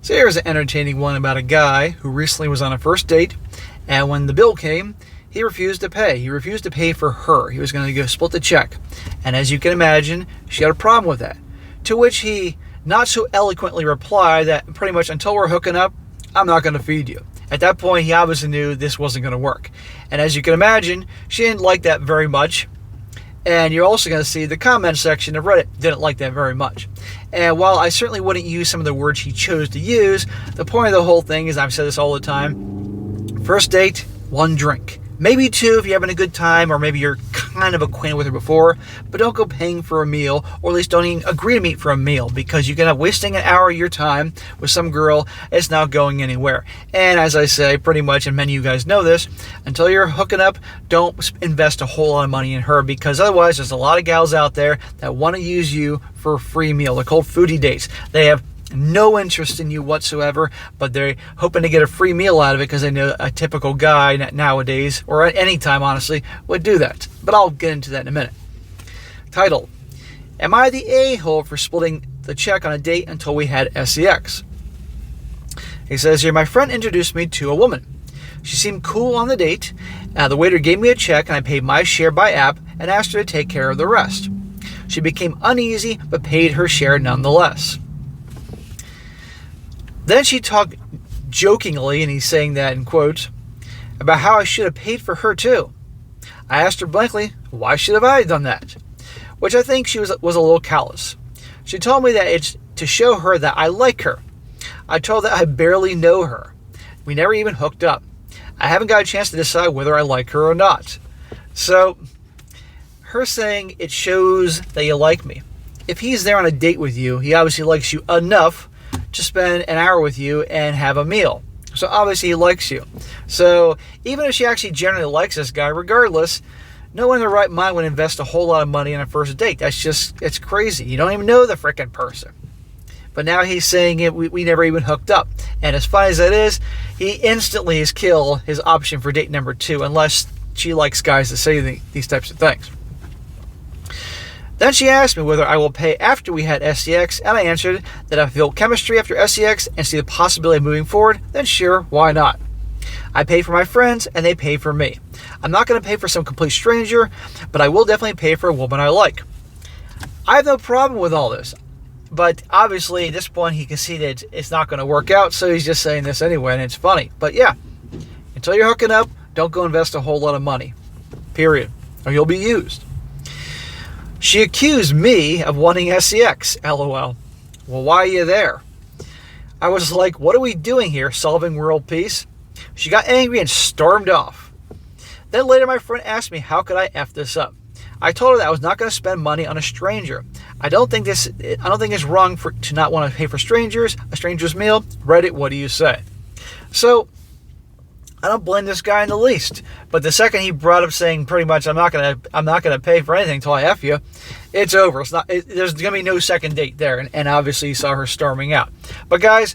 So here's an entertaining one about a guy who recently was on a first date, and when the bill came, he refused to pay. He refused to pay for her. He was going to go split the check. And as you can imagine, she had a problem with that. To which he not so eloquently replied that pretty much, until we're hooking up, I'm not going to feed you. At that point, he obviously knew this wasn't going to work. And as you can imagine, she didn't like that very much. And you're also going to see the comment section of Reddit didn't like that very much. And while I certainly wouldn't use some of the words he chose to use, the point of the whole thing is, I've said this all the time, first date, one drink. Maybe two if you're having a good time, or maybe you're kind of acquainted with her before, but don't go paying for a meal, or at least don't even agree to meet for a meal, because you can have wasting an hour of your time with some girl that's not going anywhere. And as I say, pretty much, and many of you guys know this, until you're hooking up, don't invest a whole lot of money in her, because otherwise there's a lot of gals out there that want to use you for a free meal. They're called foodie dates. They have no interest in you whatsoever, but they're hoping to get a free meal out of it because they know a typical guy nowadays, or at any time honestly, would do that. But I'll get into that in a minute. Title: Am I the a-hole for splitting the check on a date until we had sex? He says here, my friend introduced me to a woman. She seemed cool on the date. The waiter gave me a check and I paid my share by app and asked her to take care of the rest. She became uneasy but paid her share nonetheless. Then she talked jokingly, and he's saying that in quotes, about how I should have paid for her too. I asked her blankly, why should have I done that? Which I think she was a little callous. She told me that it's to show her that I like her. I told her that I barely know her. We never even hooked up. I haven't got a chance to decide whether I like her or not. So, her saying it shows that you like me. If he's there on a date with you, he obviously likes you enough to spend an hour with you and have a meal. So obviously he likes you. So even if she actually generally likes this guy, regardless, no one in their right mind would invest a whole lot of money on a first date. It's crazy. You don't even know the frickin' person. But now he's saying we never even hooked up. And as funny as that is, he instantly has killed his option for date number 2, unless she likes guys that say these types of things. Then she asked me whether I will pay after we had sex, and I answered that if I feel chemistry after sex and see the possibility of moving forward, then sure, why not? I pay for my friends, and they pay for me. I'm not going to pay for some complete stranger, but I will definitely pay for a woman I like. I have no problem with all this, but obviously at this point he can see that it's not going to work out, so he's just saying this anyway, and it's funny. But yeah, until you're hooking up, don't go invest a whole lot of money, period, or you'll be used. She accused me of wanting sex, lol. Well, why are you there? I was like, what are we doing here, solving world peace? She got angry and stormed off. Then later my friend asked me how could I F this up. I told her that I was not going to spend money on a stranger. I don't think it's wrong to not want to pay for a stranger's meal. Reddit, what do you say? So I don't blame this guy in the least. But the second he brought up saying pretty much I'm not gonna pay for anything until I F you, it's over. There's gonna be no second date there, and obviously you saw her storming out. But guys,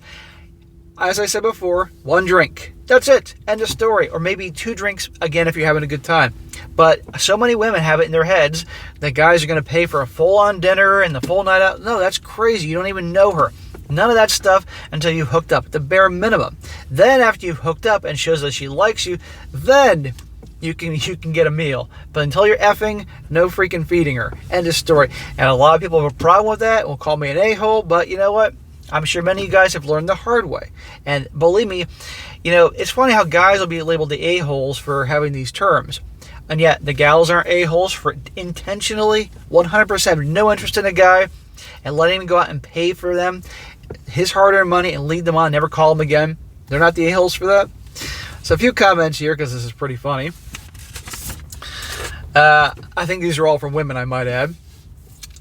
as I said before, one drink. That's it. End of story. Or maybe 2 drinks again if you're having a good time. But so many women have it in their heads that guys are gonna pay for a full-on dinner and the full night out. No, that's crazy. You don't even know her. None of that stuff until you've hooked up, at the bare minimum. Then after you've hooked up and shows that she likes you, then you can get a meal. But until you're effing, no freaking feeding her. End of story. And a lot of people have a problem with that, will call me an a-hole, but you know what? I'm sure many of you guys have learned the hard way. And believe me, it's funny how guys will be labeled the a-holes for having these terms. And yet the gals aren't a-holes for intentionally, 100% no interest in a guy, and letting him go out and pay for them, his hard-earned money, and lead them on, never call them again. They're not the a-holes for that. So a few comments here, because this is pretty funny. I think these are all from women, I might add.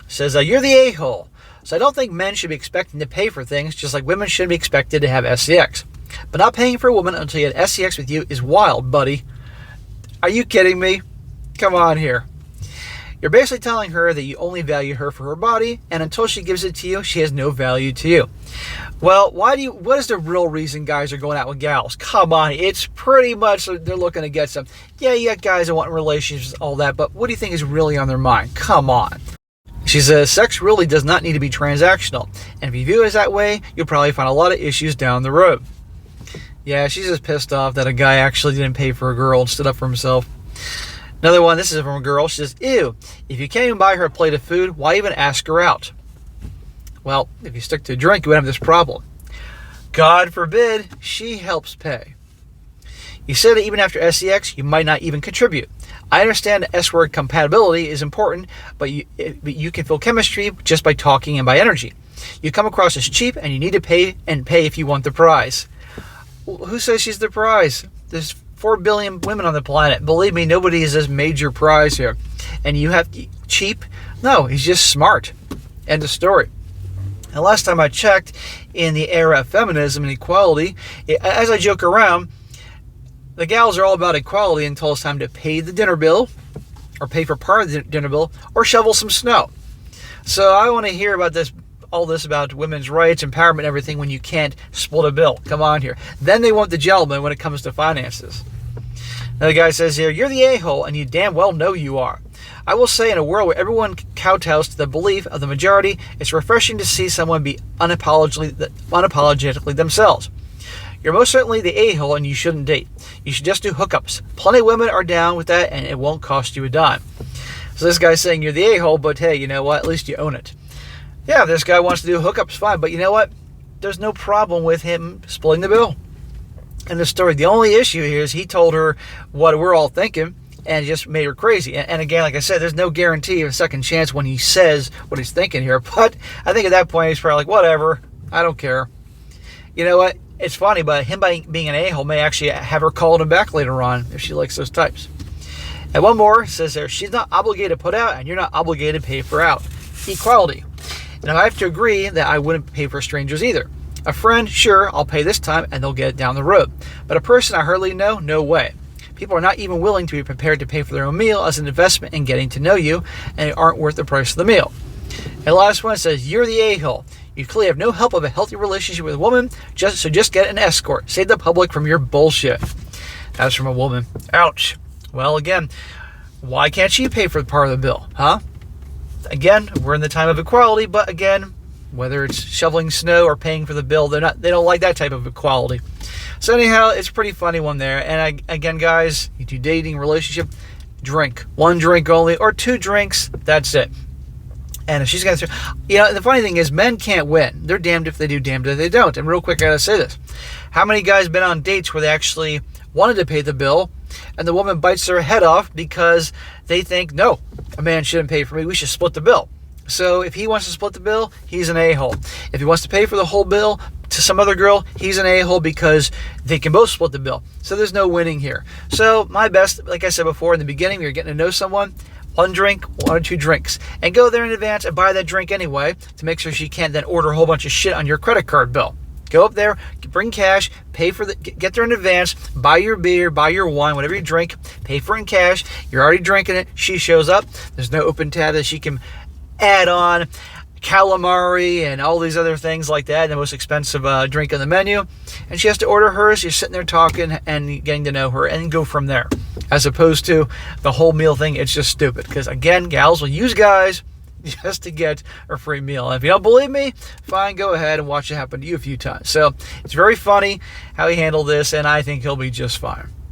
Says, you're the a-hole. So I don't think men should be expecting to pay for things, just like women shouldn't be expected to have sex. But not paying for a woman until you had sex with you is wild, buddy. Are you kidding me? Come on here. You're basically telling her that you only value her for her body, and until she gives it to you, she has no value to you. Well, what is the real reason guys are going out with gals? Come on, it's pretty much they're looking to get some. Yeah, you got guys that want relationships, all that, but what do you think is really on their mind? Come on. She says, sex really does not need to be transactional. And if you view it that way, you'll probably find a lot of issues down the road. Yeah, she's just pissed off that a guy actually didn't pay for a girl and stood up for himself. Another one, this is from a girl. She says, ew, if you can't even buy her a plate of food, why even ask her out? Well, if you stick to a drink, you wouldn't have this problem. God forbid she helps pay. You said that even after sex, you might not even contribute. I understand that S-word compatibility is important, but you can feel chemistry just by talking and by energy. You come across as cheap, and you need to pay if you want the prize. Who says she's the prize? There's 4 billion women on the planet. Believe me, nobody is this major prize here. And you have cheap? No, he's just smart. End of story. And last time I checked, in the era of feminism and equality, as I joke around, the gals are all about equality until it's time to pay the dinner bill, or pay for part of the dinner bill, or shovel some snow. So I want to hear about all this about women's rights, empowerment, and everything when you can't split a bill. Come on here. Then they want the gentleman when it comes to finances. Another guy says here, you're the a-hole, and you damn well know you are. I will say, in a world where everyone kowtows to the belief of the majority, it's refreshing to see someone be unapologetically themselves. You're most certainly the a-hole, and you shouldn't date. You should just do hookups. Plenty of women are down with that, and it won't cost you a dime. So this guy's saying you're the a-hole, but hey, you know what? At least you own it. Yeah, if this guy wants to do hookups, fine. But you know what? There's no problem with him splitting the bill. In the story, the only issue here is he told her what we're all thinking, and it just made her crazy. And again, like I said, there's no guarantee of a second chance when he says what he's thinking here. But I think at that point, he's probably like, whatever, I don't care. You know what? It's funny, but him being an a-hole may actually have her call him back later on if she likes those types. And one more says there, she's not obligated to put out, and you're not obligated to pay for out. Equality. And I have to agree that I wouldn't pay for strangers either. A friend, sure, I'll pay this time, and they'll get it down the road. But a person I hardly know, no way. People are not even willing to be prepared to pay for their own meal as an investment in getting to know you, and they aren't worth the price of the meal. And the last one says, you're the a-hole. You clearly have no help of a healthy relationship with a woman, so just get an escort. Save the public from your bullshit. That's from a woman. Ouch. Well, again, why can't she pay for part of the bill, huh? Again, we're in the time of equality, but again, whether it's shoveling snow or paying for the bill, they don't like that type of equality. So anyhow, it's a pretty funny one there. And again, guys, you do dating, relationship, drink. 1 drink only, or 2 drinks, that's it. And if she's going to, the funny thing is, men can't win. They're damned if they do, damned if they don't. And real quick, I got to say this. How many guys been on dates where they actually wanted to pay the bill, and the woman bites their head off because they think, no, a man shouldn't pay for me. We should split the bill. So if he wants to split the bill, he's an a-hole. If he wants to pay for the whole bill to some other girl, he's an a-hole because they can both split the bill. So there's no winning here. So my best, like I said before in the beginning, you're getting to know someone, 1 drink, 1 or 2 drinks. And go there in advance and buy that drink anyway to make sure she can't then order a whole bunch of shit on your credit card bill. Go up there, bring cash, pay for get there in advance, buy your beer, buy your wine, whatever you drink, pay for it in cash. You're already drinking it. She shows up. There's no open tab that she can add on calamari and all these other things like that, the most expensive drink on the menu. And she has to order hers. You're sitting there talking and getting to know her and go from there. As opposed to the whole meal thing, it's just stupid. Because again, gals will use guys just to get a free meal. And if you don't believe me, fine, go ahead and watch it happen to you a few times. So it's very funny how he handled this, and I think he'll be just fine.